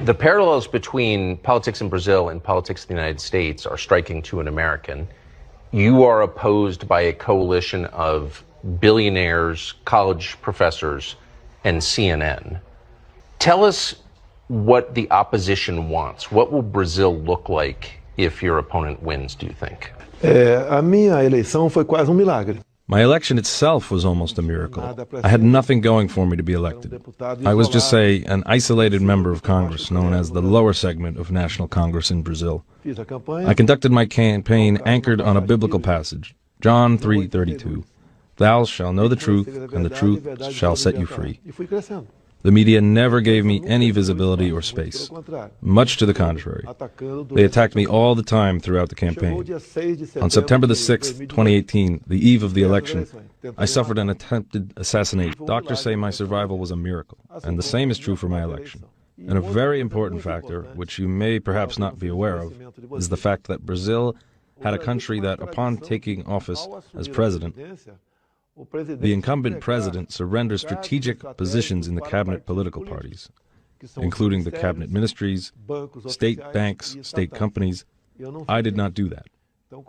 The parallels between politics in Brazil and politics in the United States are striking to an American. You are opposed by a coalition of billionaires, college professors, and CNN. Tell us what the opposition wants. What will Brazil look like if your opponent wins, do you think? A minha eleição foi quase milagre. My election itself was almost a miracle. I had nothing going for me to be elected. I was just, say, an isolated member of Congress, known as the lower segment of National Congress in Brazil. I conducted my campaign anchored on a biblical passage, John 3:32. Thou shalt know the truth, and the truth shall set you free. The media never gave me any visibility or space. Much to the contrary. They attacked me all the time throughout the campaign. On September the 6th, 2018, the eve of the election, I suffered an attempted assassination. Doctors say my survival was a miracle, and the same is true for my election. And a very important factor, which you may perhaps not be aware of, is the fact that Brazil had a country that, upon taking office as president, the incumbent president surrendered strategic positions in the cabinet political parties, including the cabinet ministries, state banks, state companies. I did not do that.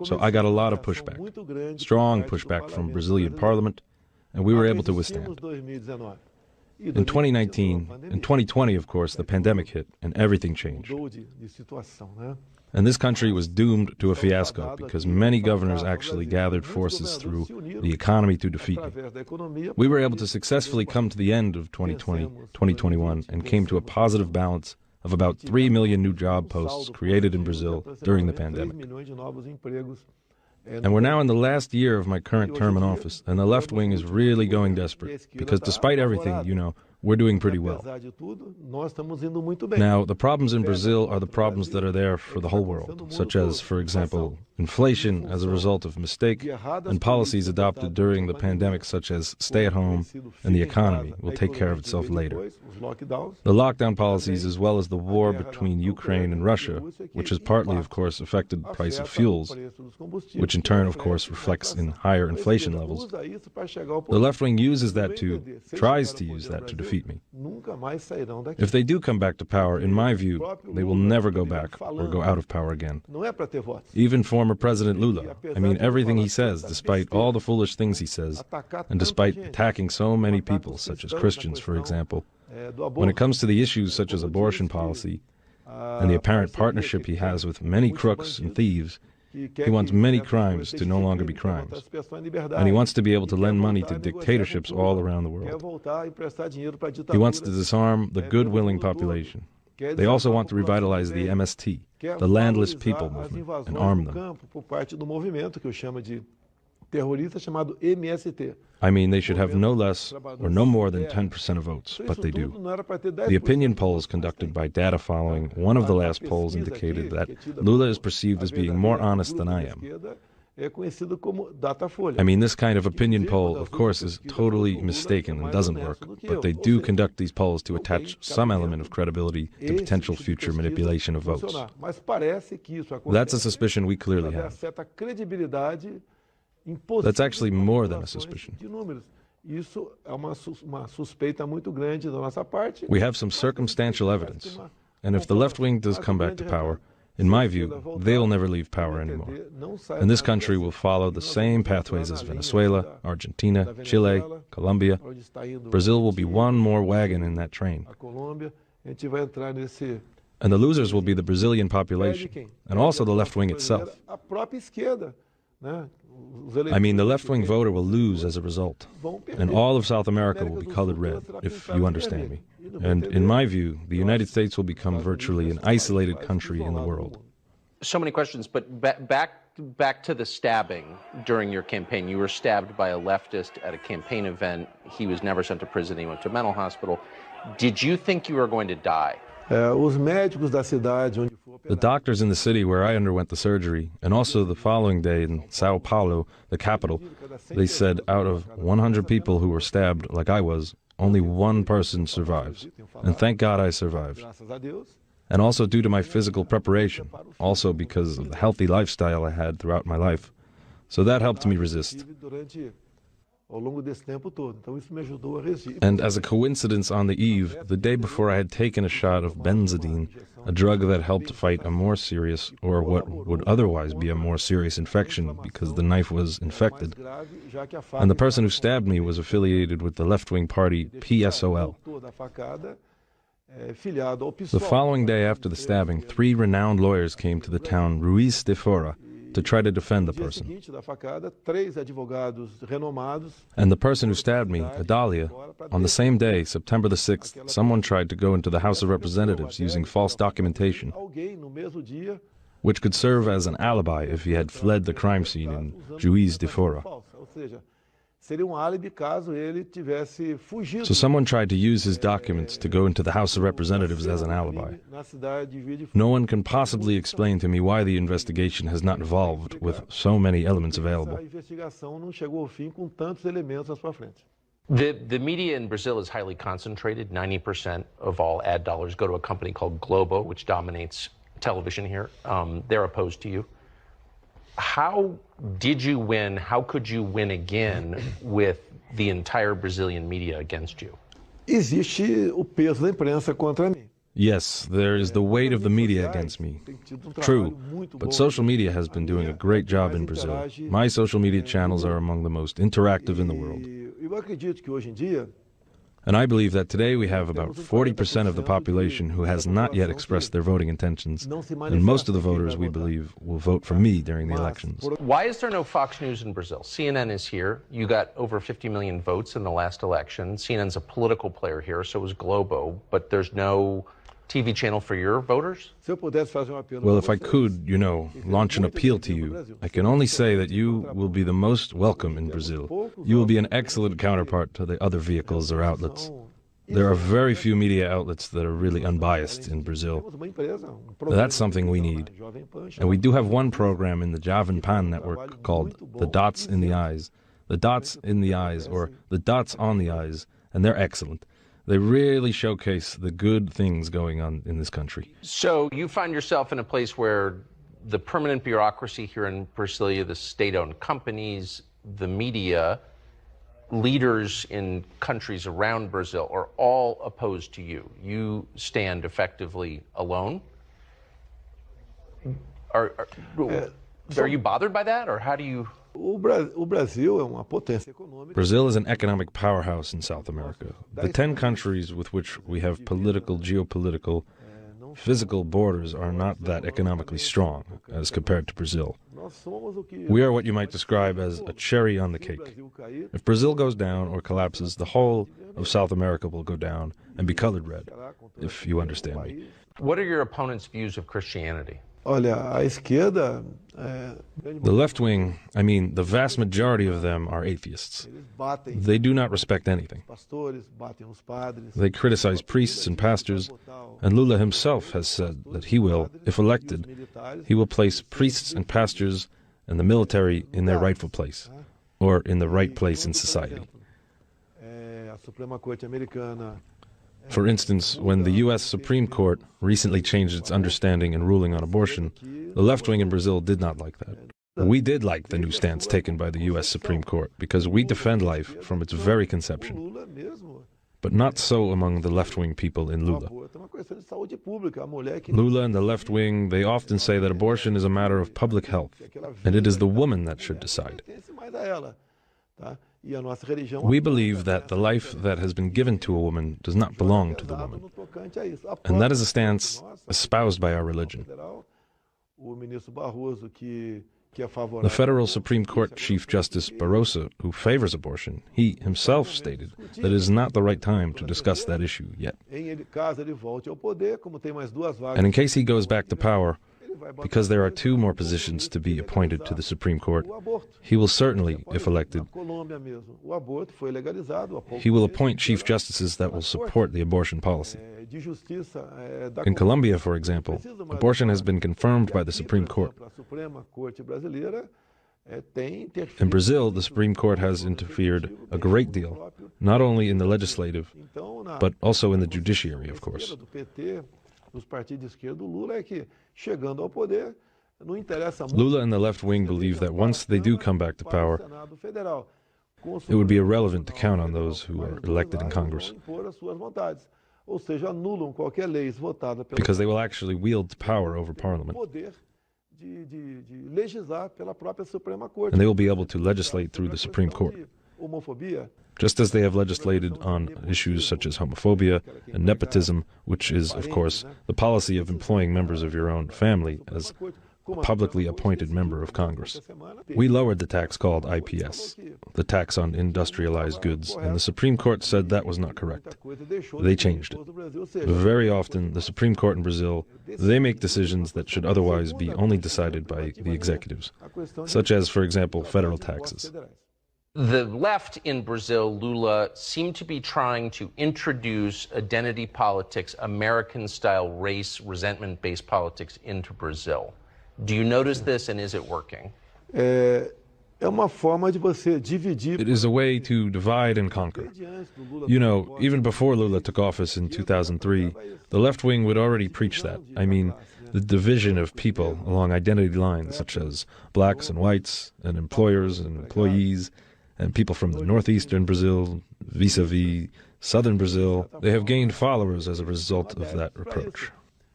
So I got a lot of pushback, strong pushback from Brazilian parliament, and we were able to withstand. In 2019, in 2020, of course, the pandemic hit and everything changed. And this country was doomed to a fiasco because many governors actually gathered forces through the economy to defeat me. We were able to successfully come to the end of 2020, 2021, and came to a positive balance of about 3 million new job posts created in Brazil during the pandemic. And we're now in the last year of my current term in office, and the left wing is really going desperate, because despite everything, you know, we're doing pretty well. Now, the problems in Brazil are the problems that are there for the whole world, such as, for example, inflation as a result of mistake and policies adopted during the pandemic, such as stay-at-home, and the economy will take care of itself later. The lockdown policies, as well as the war between Ukraine and Russia, which has partly, of course, affected the price of fuels, which in turn, of course, reflects in higher inflation levels. The left wing uses that tries to use that to defeat me. If they do come back to power, in my view, they will never go back or go out of power again. Even former President Lula, I mean, everything he says, despite all the foolish things he says, and despite attacking so many people, such as Christians, for example, when it comes to the issues such as abortion policy and the apparent partnership he has with many crooks and thieves, he wants many crimes to no longer be crimes. And he wants to be able to lend money to dictatorships all around the world. He wants to disarm the good, willing population. They also want to revitalize the MST, the Landless People Movement, and arm them. I mean, they should have no less or no more than 10% of votes, but they do. The opinion polls conducted by Data Following, one of the last polls indicated that Lula is perceived as being more honest than I am. I mean, this kind of opinion poll, of course, is totally mistaken and doesn't work, but they do conduct these polls to attach some element of credibility to potential future manipulation of votes. That's a suspicion we clearly have. That's actually more than a suspicion. We have some circumstantial evidence, and if the left wing does come back to power, in my view, they'll never leave power anymore. And this country will follow the same pathways as Venezuela, Argentina, Chile, Colombia. Brazil will be one more wagon in that train. And the losers will be the Brazilian population, and also the left wing itself. I mean, the left-wing voter will lose as a result, and all of South America will be colored red, if you understand me. And in my view, the United States will become virtually an isolated country in the world. So many questions, but back to the stabbing during your campaign. You were stabbed by a leftist at a campaign event. He was never sent to prison. He went to a mental hospital. Did you think you were going to die? The doctors in the city where I underwent the surgery, and also the following day in Sao Paulo, the capital, they said out of 100 people who were stabbed like I was, only one person survives. And thank God I survived. And also due to my physical preparation, also because of the healthy lifestyle I had throughout my life. So that helped me resist. And as a coincidence on the eve, the day before I had taken a shot of benzidine, a drug that helped fight a more serious, or what would otherwise be a more serious infection because the knife was infected. And the person who stabbed me was affiliated with the left-wing party PSOL. The following day after the stabbing, 3 renowned lawyers came to the town Ruiz de Fora to try to defend the person. And the person who stabbed me, Adalia, on the same day, September the 6th, someone tried to go into the House of Representatives using false documentation, which could serve as an alibi if he had fled the crime scene in Juiz de Fora. So someone tried to use his documents to go into the House of Representatives as an alibi. No one can possibly explain to me why the investigation has not evolved with so many elements available. The media in Brazil is highly concentrated. 90% of all ad dollars go to a company called Globo, which dominates television here. They're opposed to you. How did you win? How could you win again with the entire Brazilian media against you? Existe o peso da imprensa contra mim. Yes, there is the weight of the media against me. True, but social media has been doing a great job in Brazil. My social media channels are among the most interactive in the world. And I believe that today we have about 40% of the population who has not yet expressed their voting intentions, and most of the voters, we believe, will vote for me during the elections. Why is there no Fox News in Brazil? CNN is here. You got over 50 million votes in the last election. CNN's a political player here, so is Globo, but there's no TV channel for your voters? Well, if I could, launch an appeal to you, I can only say that you will be the most welcome in Brazil. You will be an excellent counterpart to the other vehicles or outlets. There are very few media outlets that are really unbiased in Brazil. That's something we need. And we do have one program in the Jovem Pan network called The Dots in the Eyes. The Dots in the Eyes, or The Dots on the Eyes, and they're excellent. They really showcase the good things going on in this country. So you find yourself in a place where the permanent bureaucracy here in Brasilia, the state-owned companies, the media, leaders in countries around Brazil are all opposed to you. You stand effectively alone. Are you bothered by that, or how do you... Brazil is an economic powerhouse in South America. The 10 countries with which we have political, geopolitical, physical borders are not that economically strong as compared to Brazil. We are what you might describe as a cherry on the cake. If Brazil goes down or collapses, the whole of South America will go down and be colored red, if you understand me. What are your opponents' views of Christianity? The left wing, the vast majority of them are atheists. They do not respect anything. They criticize priests and pastors, and Lula himself has said that he will, if elected, he will place priests and pastors and the military in their rightful place, or in the right place in society. For instance, when the U.S. Supreme Court recently changed its understanding and ruling on abortion, the left wing in Brazil did not like that. We did like the new stance taken by the U.S. Supreme Court, because we defend life from its very conception. But not so among the left-wing people in Lula. Lula and the left wing, they often say that abortion is a matter of public health, and it is the woman that should decide. We believe that the life that has been given to a woman does not belong to the woman. And that is a stance espoused by our religion. The Federal Supreme Court Chief Justice Barroso, who favors abortion, he himself stated that it is not the right time to discuss that issue yet. And in case he goes back to power, because there are 2 more positions to be appointed to the Supreme Court, he will certainly, if elected, he will appoint chief justices that will support the abortion policy. In Colombia, for example, abortion has been confirmed by the Supreme Court. In Brazil, the Supreme Court has interfered a great deal, not only in the legislative, but also in the judiciary, of course. Lula and the left wing believe that once they do come back to power, it would be irrelevant to count on those who are elected in Congress, because they will actually wield power over Parliament. And they will be able to legislate through the Supreme Court, just as they have legislated on issues such as homophobia and nepotism, which is, of course, the policy of employing members of your own family as a publicly appointed member of Congress. We lowered the tax called IPS, the tax on industrialized goods, and the Supreme Court said that was not correct. They changed it. Very often, the Supreme Court in Brazil, they make decisions that should otherwise be only decided by the executives, such as, for example, federal taxes. The left in Brazil, Lula, seem to be trying to introduce identity politics, American-style race, resentment-based politics into Brazil. Do you notice this, and is it working? É uma forma de você dividir. It is a way to divide and conquer. You know, even before Lula took office in 2003, the left wing would already preach that. I mean, the division of people along identity lines, such as blacks and whites, and employers and employees, and people from the northeastern Brazil, vis-a-vis southern Brazil. They have gained followers as a result of that approach.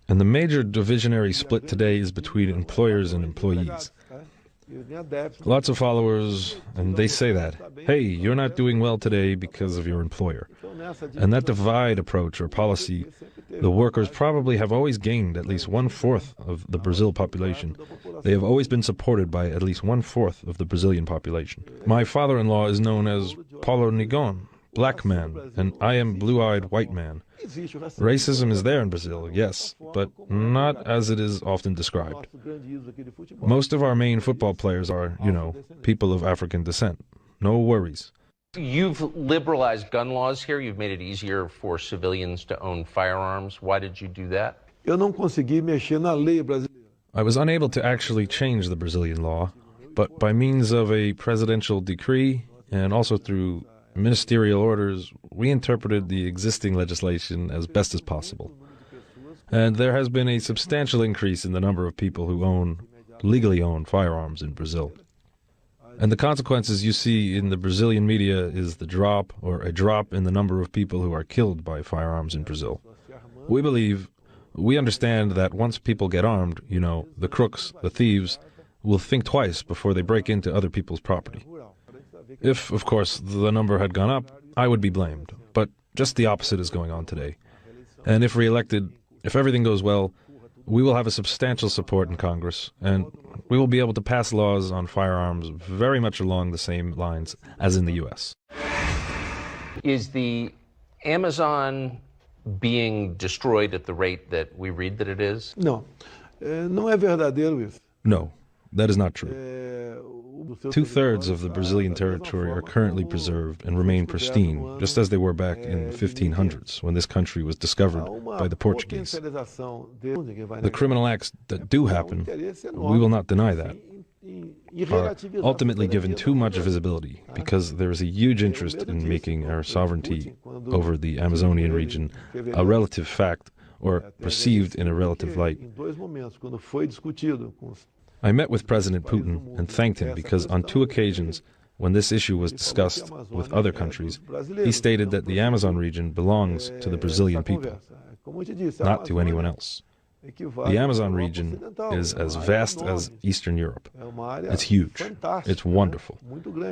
And the major divisionary split today is between employers and employees. Lots of followers, and they say that, hey, you're not doing well today because of your employer. And that divide approach or policy, the workers probably have always gained at least 1/4 of the Brazil population. They have always been supported by at least 1/4 of the Brazilian population. My father-in-law is known as Paulo Nigon, black man, and I am blue-eyed white man. Racism is there in Brazil, yes, but not as it is often described. Most of our main football players are, you know, people of African descent. No worries. You've liberalized gun laws here. You've made it easier for civilians to own firearms. Why did you do that? Eu não consegui mexer na lei brasileira. I was unable to actually change the Brazilian law, but by means of a presidential decree and also through ministerial orders, we interpreted the existing legislation as best as possible. And there has been a substantial increase in the number of people who legally own firearms in Brazil. And the consequences you see in the Brazilian media is a drop in the number of people who are killed by firearms in Brazil. We understand that once people get armed, you know, the crooks, the thieves, will think twice before they break into other people's property. If, of course, the number had gone up, I would be blamed. But just the opposite is going on today. And if reelected, if everything goes well, we will have a substantial support in Congress, and we will be able to pass laws on firearms very much along the same lines as in the U.S. Is the Amazon being destroyed at the rate that we read that it is? Não, não é verdadeiro isso. No, that is not true. 2/3 of the Brazilian territory are currently preserved and remain pristine, just as they were back in the 1500s, when this country was discovered by the Portuguese. The criminal acts that do happen, we will not deny that, are ultimately given too much visibility, because there is a huge interest in making our sovereignty over the Amazonian region a relative fact, or perceived in a relative light. I met with President Putin and thanked him because on 2 occasions, when this issue was discussed with other countries, he stated that the Amazon region belongs to the Brazilian people, not to anyone else. The Amazon region is as vast as Eastern Europe. It's huge. It's wonderful.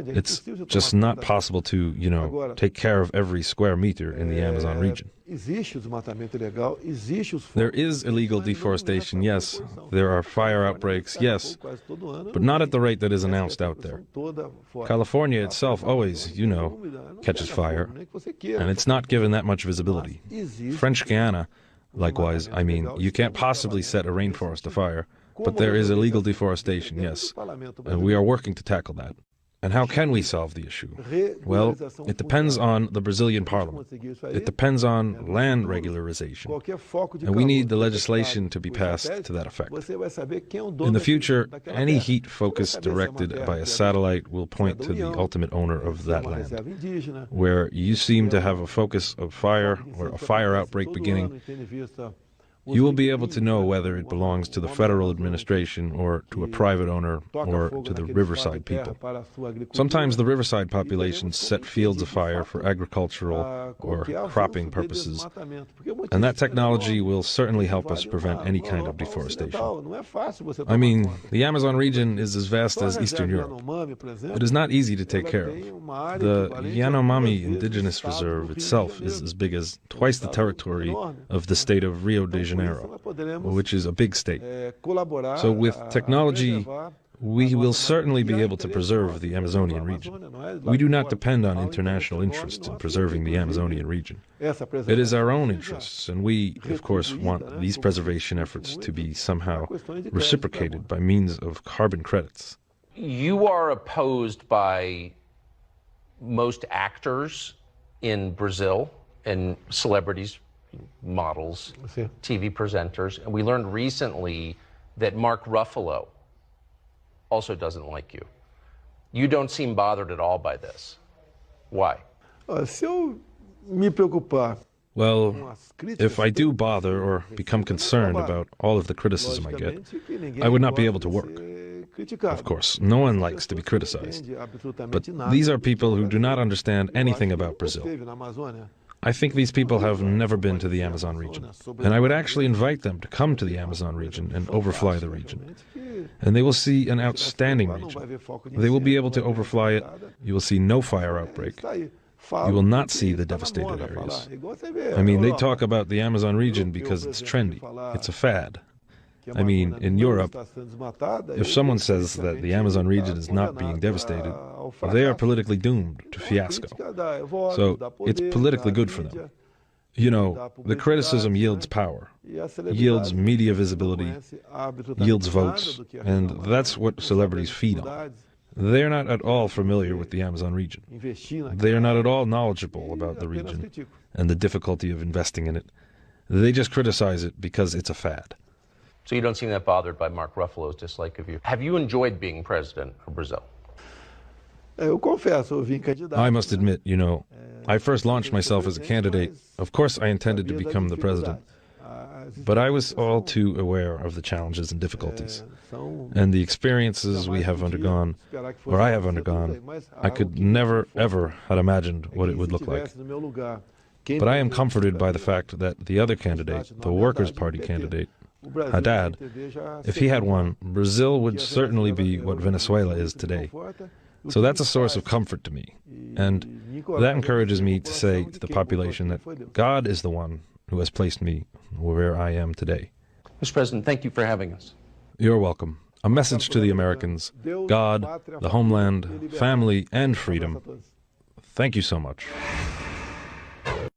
It's just not possible to, you know, take care of every square meter in the Amazon region. There is illegal deforestation, yes. There are fire outbreaks, yes, but not at the rate that is announced out there. California itself always, you know, catches fire, and it's not given that much visibility. French Guiana, likewise, I mean, you can't possibly set a rainforest afire, but there is illegal deforestation, yes, and we are working to tackle that. And how can we solve the issue? Well, it depends on the Brazilian parliament. It depends on land regularization. And we need the legislation to be passed to that effect. In the future, any heat focus directed by a satellite will point to the ultimate owner of that land. Where you seem to have a focus of fire or a fire outbreak beginning, You will be able to know whether it belongs to the federal administration or to a private owner or to the riverside people. Sometimes the riverside populations set fields afire for agricultural or cropping purposes, and that technology will certainly help us prevent any kind of deforestation. I mean, the Amazon region is as vast as Eastern Europe. It is not easy to take care of. The Yanomami Indigenous Reserve itself is as big as twice the territory of the state of Rio de Janeiro, which is a big state. So with technology, we will certainly be able to preserve the Amazonian region. We do not depend on international interest in preserving the Amazonian region. It is our own interests, and we, of course, want these preservation efforts to be somehow reciprocated by means of carbon credits. You are opposed by most actors in Brazil and celebrities, models, TV presenters, and we learned recently that Mark Ruffalo also doesn't like you. You don't seem bothered at all by this. Why? Well, if I do bother or become concerned about all of the criticism I get, I would not be able to work. Of course, no one likes to be criticized, but these are people who do not understand anything about Brazil. I think these people have never been to the Amazon region, and I would actually invite them to come to the Amazon region and overfly the region. And they will see an outstanding region. They will be able to overfly it. You will see no fire outbreak. You will not see the devastated areas. I mean, they talk about the Amazon region because it's trendy. It's a fad. I mean, in Europe, if someone says that the Amazon region is not being devastated, they are politically doomed to fiasco. So it's politically good for them. You know, the criticism yields power, yields media visibility, yields votes, and that's what celebrities feed on. They are not at all familiar with the Amazon region. They are not at all knowledgeable about the region and the difficulty of investing in it. They just criticize it because it's a fad. So you don't seem that bothered by Mark Ruffalo's dislike of you. Have you enjoyed being president of Brazil? I must admit, you know, I first launched myself as a candidate. Of course, I intended to become the president. But I was all too aware of the challenges and difficulties. And the experiences we have undergone, or I have undergone, I could never, ever have imagined what it would look like. But I am comforted by the fact that the other candidate, the Workers' Party candidate, Haddad, if he had won, Brazil would certainly be what Venezuela is today. So that's a source of comfort to me. And that encourages me to say to the population that God is the one who has placed me where I am today. Mr. President, thank you for having us. You're welcome. A message to the Americans, God, the homeland, family, and freedom. Thank you so much.